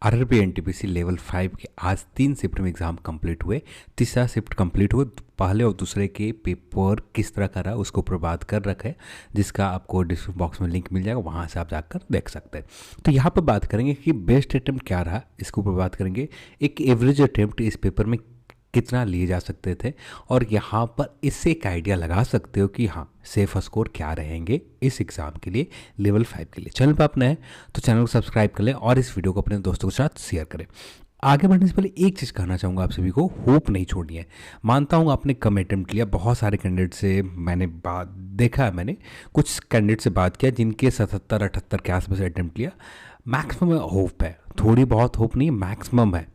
RRB NTPC level 5 के आज 3 shift में एग्ज़ाम कंप्लीट हुए। तीसरा शिफ्ट कंप्लीट हुआ। पहले और दूसरे के पेपर किस तरह का रहा उसके ऊपर बात कर रखे, जिसका आपको डिस्क्रिप्शन बॉक्स में लिंक मिल जाएगा, वहाँ से आप जाकर देख सकते हैं। तो यहाँ पर बात करेंगे कि बेस्ट अटेम्प्ट क्या रहा, इसके ऊपर बात करेंगे। एक एवरेज अटेम्प्ट इस पेपर में कितना लिए जा सकते थे, और यहाँ पर इससे एक आइडिया लगा सकते हो कि हाँ सेफ स्कोर क्या रहेंगे इस एग्ज़ाम के लिए, लेवल 5 के लिए। चैनल पर आप नए हैं तो चैनल को सब्सक्राइब कर लें और इस वीडियो को अपने दोस्तों के साथ शेयर करें। आगे बढ़ने से पहले एक चीज़ कहना चाहूँगा आप सभी को, होप नहीं छोड़नी है। मानता हूँ आपने कम अटेम्प्ट लिया, बहुत सारे कैंडिडेट से मैंने बात देखा है, मैंने कुछ कैंडिडेट से बात किया जिनके 77-78 के आसपास अटेम्प्ट लिया। मैक्सिमम होप है, थोड़ी बहुत होप नहीं, मैक्सिमम है।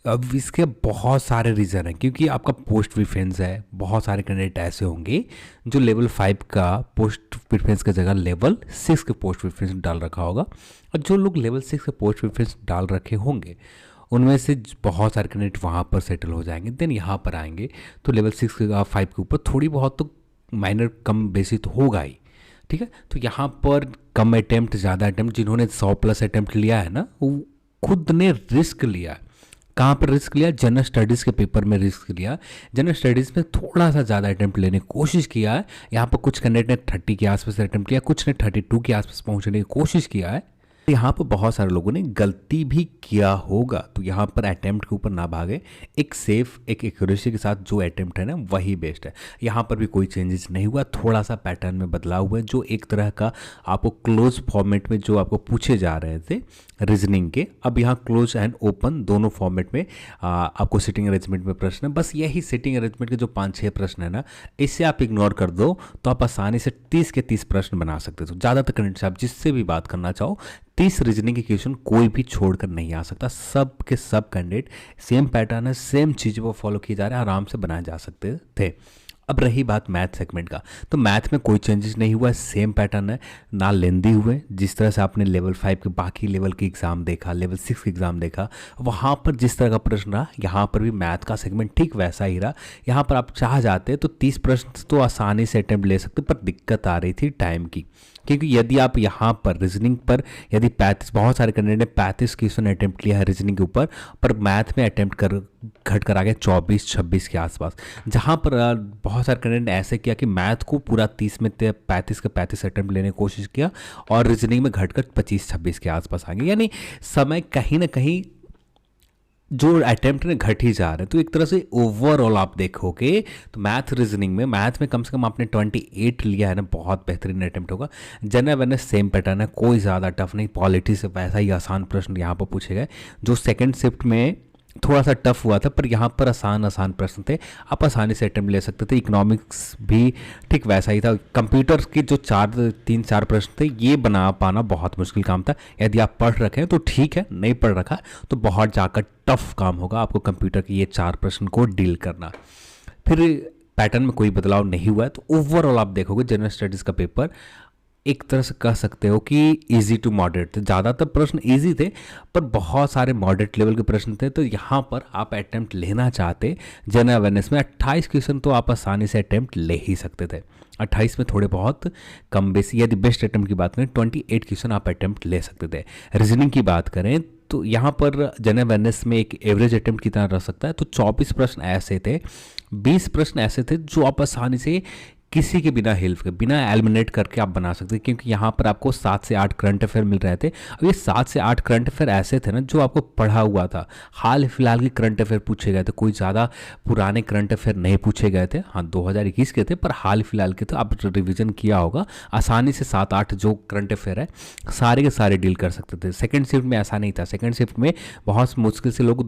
अब इसके बहुत सारे रीज़न हैं, क्योंकि आपका पोस्ट प्रिफरेंस है। बहुत सारे कैंडिडेट ऐसे होंगे जो लेवल 5 का पोस्ट प्रिफरेंस की जगह लेवल 6 के पोस्ट प्रिफरेंस डाल रखा होगा, और जो लोग लेवल 6 के पोस्ट प्रिफरेंस डाल रखे होंगे उनमें से बहुत सारे कैंडिडेट वहाँ पर सेटल हो जाएंगे। देन यहाँ पर आएंगे तो लेवल 6 के 5 के ऊपर थोड़ी बहुत तो माइनर कम बेसी तो होगा ही, ठीक है। तो यहाँ पर कम अटैम्प्ट ज़्यादा अटैम्प्ट, जिन्होंने 100+ अटैम्प्ट लिया है ना, वो खुद ने रिस्क लिया। कहाँ पर रिस्क लिया? जनरल स्टडीज़ के पेपर में रिस्क लिया। जनरल स्टडीज़ में थोड़ा सा ज़्यादा अटैम्प्ट लेने की कोशिश किया है। यहाँ पर कुछ कैंडिडेट ने 30 के आसपास अटैम्प्ट किया, कुछ ने 32 के आसपास पहुँचने की कोशिश किया है। यहाँ पर बहुत सारे लोगों ने गलती भी किया होगा, तो यहाँ पर अटैम्प्ट के ऊपर ना भागे। एक सेफ, एक एक्यूरेसी के साथ जो अटैम्प्ट है ना वही बेस्ट है। यहाँ पर भी कोई चेंजेस नहीं हुआ, थोड़ा सा पैटर्न में बदलाव हुआ है। जो एक तरह का आपको क्लोज फॉर्मेट में जो आपको पूछे जा रहे थे रीजनिंग के, अब यहाँ क्लोज एंड ओपन दोनों फॉर्मेट में आपको सिटिंग अरेंजमेंट में प्रश्न है। बस यही सिटिंग अरेंजमेंट के जो 5-6 प्रश्न है ना, इससे आप इग्नोर कर दो तो आप आसानी से 30 के 30 प्रश्न बना सकते हो। ज़्यादातर कैंडिडेट से आप जिससे भी बात करना चाहो 30 रीजनिंग के क्वेश्चन कोई भी छोड़कर नहीं आ सकता। सब के सब कैंडिडेट सेम पैटर्न है, सेम चीज़ वो फॉलो किए जा रहे हैं, आराम से बनाए जा सकते थे। अब रही बात मैथ सेगमेंट का, तो मैथ में कोई चेंजेस नहीं हुआ है, सेम पैटर्न है। ना लेंदी हुए, जिस तरह से आपने लेवल 5 के बाकी लेवल के एग्ज़ाम देखा, लेवल 6 के एग्ज़ाम देखा, वहाँ पर जिस तरह का प्रश्न रहा, यहाँ पर भी मैथ का सेगमेंट ठीक वैसा ही रहा। यहाँ पर आप चाह जाते तो 30 प्रश्न तो आसानी से अटैम्प्ट ले सकते, पर दिक्कत आ रही थी टाइम की। क्योंकि यदि आप यहाँ पर रीजनिंग पर यदि 35, बहुत सारे कैंडिडेट ने 35 क्वेश्चन अटैम्प्ट किया है रीजनिंग के ऊपर, पर मैथ में अटैम्प्ट घट कर आ गया 24-26 के आसपास। जहाँ पर बहुत सारे कैंडिडेट ने ऐसे किया कि मैथ को पूरा 30 में 35 के 35 अटैम्प्ट लेने की कोशिश किया, और रीजनिंग में घट कर 25-26 के आसपास आ गए। यानी समय कहीं ना कहीं जो अटैम्प्ट ने घट ही जा रहे हैं। तो एक तरह से ओवरऑल आप देखोगे तो मैथ रीजनिंग में, मैथ में कम से कम आपने 28 लिया है ना, बहुत बेहतरीन अटैम्प्ट होगा। जनरल अवेयरनेस सेम पैटर्न है, कोई ज़्यादा टफ नहीं। पॉलिटी से वैसा ही आसान प्रश्न यहाँ पर पूछे गए। जो सेकेंड शिफ्ट में थोड़ा सा टफ हुआ था, पर यहाँ पर आसान प्रश्न थे, आप आसानी से अटेम्प्ट ले सकते थे। इकोनॉमिक्स भी ठीक वैसा ही था। कंप्यूटर के जो 3-4 प्रश्न थे, ये बना पाना बहुत मुश्किल काम था। यदि आप पढ़ रखे हैं तो ठीक है, नहीं पढ़ रखा तो बहुत जाकर टफ काम होगा आपको कंप्यूटर के ये 4 प्रश्न को डील करना। फिर पैटर्न में कोई बदलाव नहीं हुआ है, तो ओवरऑल आप देखोगे जनरल स्टडीज़ का पेपर एक तरह से कह सकते हो कि इजी टू मॉडरेट थे। ज़्यादातर प्रश्न इजी थे, पर बहुत सारे मॉडरेट लेवल के प्रश्न थे। तो यहाँ पर आप अटैम्प्ट लेना चाहते जनरल अवेयरनेस में 28 क्वेश्चन तो आप आसानी से अटैम्प्ट ले ही सकते थे। 28 में थोड़े बहुत कम बेसी, यदि बेस्ट अटैम्प्ट की बात करें 28 क्वेश्चन आप अटैम्प्ट ले सकते थे। रीजनिंग की बात करें तो यहाँ पर जनरल अवेयरनेस में एक एवरेज अटैम्प्ट कितना रह सकता है, तो 24 प्रश्न ऐसे थे, 20 प्रश्न ऐसे थे जो आप आसानी से किसी के बिना हेल्प के, बिना एलिमिनेट करके आप बना सकते हैं। क्योंकि यहाँ पर आपको 7 से 8 करंट अफेयर मिल रहे थे। अब ये 7 से 8 करंट अफेयर ऐसे थे ना जो आपको पढ़ा हुआ था। हाल फिलहाल के करंट अफेयर पूछे गए थे, कोई ज़्यादा पुराने करंट अफेयर नहीं पूछे गए थे। हाँ 2021 के थे, पर हाल फिलहाल के तो आप रिविजन किया होगा, आसानी से 7-8 जो करंट अफेयर है सारे के सारे डील कर सकते थे। सेकेंड शिफ्ट में ऐसा नहीं था। सेकेंड शिफ्ट में बहुत मुश्किल से लोग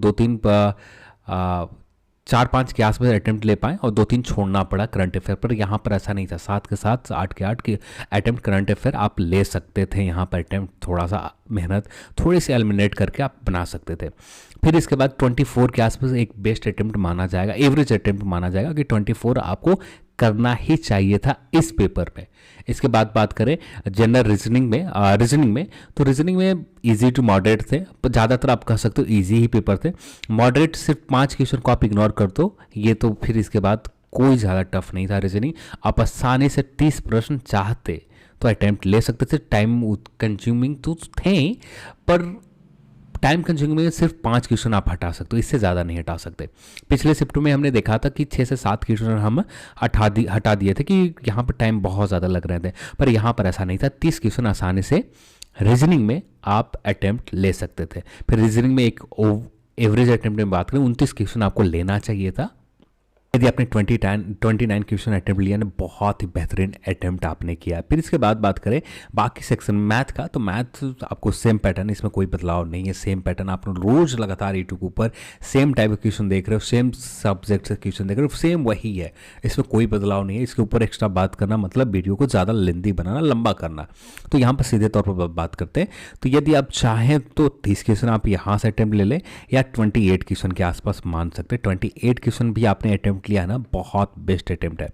4-5 के आसपास अटैम्प्ट ले पाए और 2-3 छोड़ना पड़ा करंट अफेयर पर। यहाँ पर ऐसा नहीं था, 7 के 7, 8 के 8 के अटैम्प्ट करंट अफेयर आप ले सकते थे। यहाँ पर अटैम्प्ट थोड़ा सा मेहनत थोड़ी सी एलिमिनेट करके आप बना सकते थे। फिर इसके बाद 24 के आसपास एक बेस्ट अटैम्प्ट माना जाएगा, एवरेज अटैम्प्ट माना जाएगा कि 24 आपको करना ही चाहिए था इस पेपर में। इसके बाद बात करें जनरल रीजनिंग में तो रीजनिंग में इजी टू मॉडरेट थे, ज़्यादातर आप कह सकते हो इजी ही पेपर थे। मॉडरेट सिर्फ 5 क्वेश्चन को आप इग्नोर कर दो, ये तो फिर इसके बाद कोई ज़्यादा टफ नहीं था रीजनिंग। आप आसानी से 30 प्रश्न चाहते तो अटैम्प्ट ले सकते थे। टाइम कंज्यूमिंग तो थे, पर टाइम कंज्यूमिंग में सिर्फ 5 क्वेश्चन आप हटा सकते हो, इससे ज़्यादा नहीं हटा सकते। पिछले शिफ्ट में हमने देखा था कि 6 से 7 क्वेश्चन हम हटा दिए थे कि यहाँ पर टाइम बहुत ज़्यादा लग रहे थे, पर यहाँ पर ऐसा नहीं था। 30 क्वेश्चन आसानी से रीजनिंग में आप अटैम्प्ट ले सकते थे। फिर रीजनिंग में एक एवरेज अटैम्प्ट में बात करें 29 क्वेश्चन आपको लेना चाहिए था। यदि आपने 29 क्वेश्चन अटैम्प्ट लिया ना, बहुत ही बेहतरीन अटैम्प्ट आपने किया। फिर इसके बाद बात करें बाकी सेक्शन मैथ का, तो मैथ आपको सेम पैटर्न, इसमें कोई बदलाव नहीं है। सेम पैटर्न आप रोज लगातार यूट्यूब के ऊपर सेम टाइप के क्वेश्चन देख रहे हो, सेम सब्जेक्ट से क्वेश्चन देख रहे हो, सेम वही है, इसमें कोई बदलाव नहीं है। इसके ऊपर एक्स्ट्रा बात करना मतलब वीडियो को ज़्यादा लेंदी बनाना, लंबा करना। तो यहाँ पर सीधे तौर पर बात करते हैं। तो यदि आप चाहें तो 30 क्वेश्चन आप यहाँ से अटैम्प्ट ले लें या 28 क्वेश्चन के आसपास मान सकते हैं। 28 क्वेश्चन भी आपने अटैम्प्ट लिया ना, बहुत बेस्ट अटेम्प्ट है।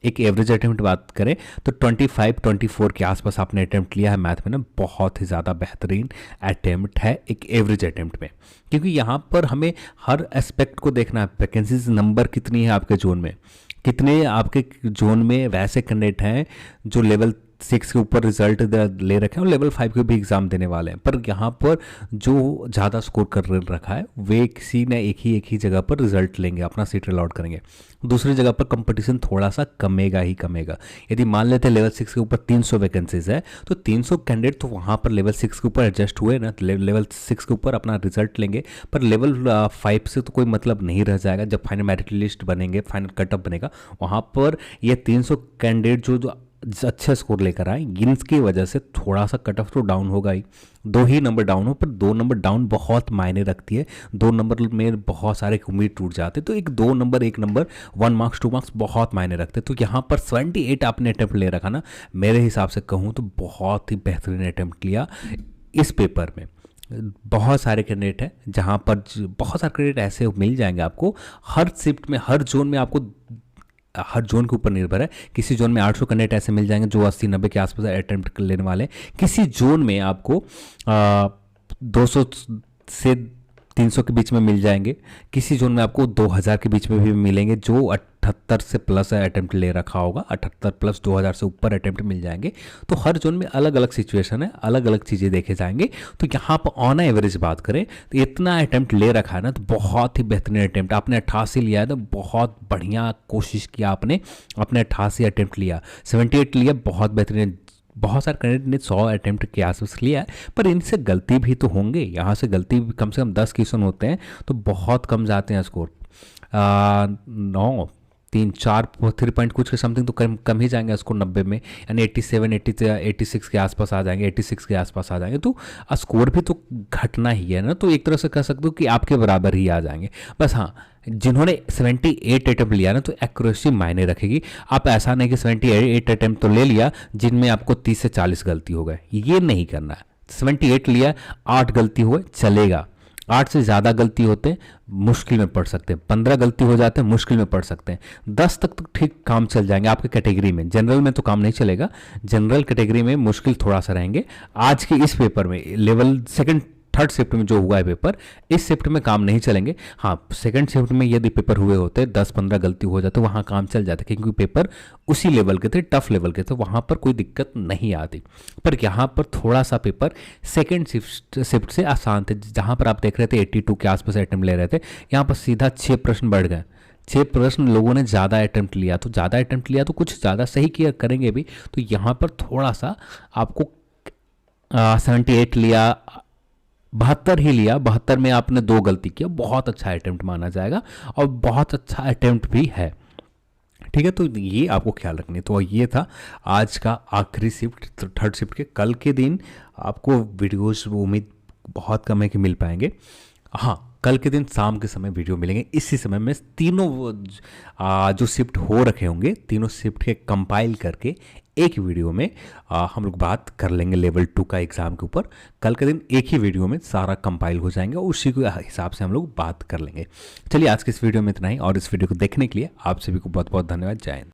एक एवरेज अटेम्प्ट बात करें तो 25-24 के आसपास आपने अटेम्प्ट लिया है मैथ में ना, बहुत ही ज़्यादा बेहतरीन अटेम्प्ट है एक एवरेज अटेम्प्ट में। क्योंकि यहाँ पर हमें हर एस्पेक्ट को देखना है। वैकेंसीज नंबर कितनी है आपके जोन में, कितने आपके जोन में वैसे कैंडिडेट हैं जो लेवल 6 के ऊपर रिजल्ट ले रखे हैं और लेवल 5 के भी एग्ज़ाम देने वाले हैं। पर यहाँ पर जो ज़्यादा स्कोर कर रखा है वे किसी न एक ही जगह पर रिजल्ट लेंगे, अपना सीट अलॉट करेंगे। दूसरी जगह पर कंपटीशन थोड़ा सा कमेगा ही कमेगा। यदि मान लेते हैं लेवल 6 के ऊपर 300 वैकेंसीज है, तो 300 कैंडिडेट तो वहाँ पर लेवल 6 के ऊपर एडजस्ट हुए ना, लेवल 6 के ऊपर अपना रिजल्ट लेंगे। पर लेवल 5 से तो कोई मतलब नहीं रह जाएगा। जब फाइनल मेरिट लिस्ट बनेंगे, फाइनल कट ऑफ बनेगा, वहाँ पर ये 300 कैंडिडेट जो अच्छे स्कोर लेकर आए, इनकी वजह से थोड़ा सा कट ऑफ तो डाउन होगा ही। 2 ही नंबर डाउन हो, पर 2 नंबर डाउन बहुत मायने रखती है। 2 नंबर में बहुत सारे उम्मीद टूट जाते, तो एक 2 नंबर 1 नंबर 1 मार्क्स 2 मार्क्स बहुत मायने रखते। तो यहाँ पर 78 आपने अटैम्प्ट ले रखा ना, मेरे हिसाब से कहूँ तो बहुत ही बेहतरीन अटैम्प्ट लिया इस पेपर में। बहुत सारे कैंडिडेट हैं जहाँ पर बहुत सारे कैंडिडेट ऐसे मिल जाएंगे आपको हर शिफ्ट में, हर जोन में। आपको हर जोन के ऊपर निर्भर है। किसी जोन में 800 कैंडिडेट ऐसे मिल जाएंगे जो 80-90 के आसपास अटेम्प्ट लेने वाले हैं। किसी जोन में आपको 200 से 300 के बीच में मिल जाएंगे। किसी जोन में आपको 2000 के बीच में भी मिलेंगे जो 78 से प्लस अटेम्प्ट ले रखा होगा। 78 प्लस 2000 से ऊपर अटेम्प्ट मिल जाएंगे। तो हर जोन में अलग अलग सिचुएशन है, अलग अलग चीज़ें देखे जाएंगे। तो यहाँ पर ऑन एवरेज बात करें तो इतना अटेम्प्ट ले रखा है ना, तो बहुत ही बेहतरीन अटेम्प्ट। आपने 88 लिया है तो बहुत बढ़िया कोशिश किया आपने, अपने 88 अटेम्प्ट लिया। 78 लिया, बहुत बेहतरीन। बहुत सारे कैंडिडेट ने 100 अटेम्प्ट के आसपास लिया है, पर इनसे गलती भी तो होंगे। यहाँ से गलती भी कम से कम 10 क्वेश्चन होते हैं, तो बहुत कम जाते हैं स्कोर। 9 3 4 3 पॉइंट कुछ के समथिंग तो कम ही जाएंगे स्कोर 90 में, यानी 87 86 के आसपास आ जाएंगे, 86 के आसपास आ जाएंगे। तो स्कोर भी तो घटना ही है ना, तो एक तरह से कह सकते हो कि आपके बराबर ही आ जाएंगे। बस हाँ, जिन्होंने 78 अटैम्प्ट लिया ना, तो एक्यूरेसी मायने रखेगी। आप ऐसा नहीं कि 78 अटैम्प्ट तो ले लिया जिनमें आपको 30 से 40 गलती हो गए, ये नहीं करना है। 78 लिया, 8 गलती हुए चलेगा, 8 से ज़्यादा गलती होते मुश्किल में पढ़ सकते हैं, 15 गलती हो जाते हैं मुश्किल में पढ़ सकते हैं, 10 तक तो ठीक काम चल जाएंगे आपके कैटेगरी में। जनरल में तो काम नहीं चलेगा, जनरल कैटेगरी में मुश्किल थोड़ा सा रहेंगे। आज के इस पेपर में लेवल 2nd 3rd शिफ्ट में जो हुआ है पेपर, इस शिफ्ट में काम नहीं चलेंगे। हाँ, 2nd शिफ्ट में यदि पेपर हुए होते 10-15 गलती हो जाते, वहाँ काम चल जाता, क्योंकि पेपर उसी लेवल के थे, टफ लेवल के थे, वहाँ पर कोई दिक्कत नहीं आती। पर यहाँ पर थोड़ा सा पेपर 2nd शिफ्ट से आसान थे। जहाँ पर आप देख रहे थे 82 के आसपास अटेम्प्ट ले रहे थे, यहाँ पर सीधा 6 प्रश्न बढ़ गए। 6 प्रश्न लोगों ने ज़्यादा अटेम्प्ट लिया, तो ज़्यादा अटेम्प्ट लिया तो कुछ ज़्यादा सही किया करेंगे भी। तो यहाँ पर थोड़ा सा आपको 78 लिया, 72 ही लिया, 72 में आपने 2 गलती किया, बहुत अच्छा अटेम्प्ट माना जाएगा और बहुत अच्छा अटेम्प्ट भी है। ठीक है, तो ये आपको ख्याल रखनी। तो ये था आज का आखिरी शिफ्ट, 3rd शिफ्ट के। कल के दिन आपको वीडियोस उम्मीद बहुत कम है कि मिल पाएंगे। हाँ, कल के दिन शाम के समय वीडियो मिलेंगे। इसी समय में तीनों जो शिफ्ट हो रखे होंगे, तीनों शिफ्ट के कंपाइल करके एक वीडियो में हम लोग बात कर लेंगे लेवल 2 का एग्ज़ाम के ऊपर। कल के दिन एक ही वीडियो में सारा कंपाइल हो जाएंगे, उसी के हिसाब से हम लोग बात कर लेंगे। चलिए, आज के इस वीडियो में इतना ही, और इस वीडियो को देखने के लिए आप सभी को बहुत बहुत धन्यवाद। जय हिंद।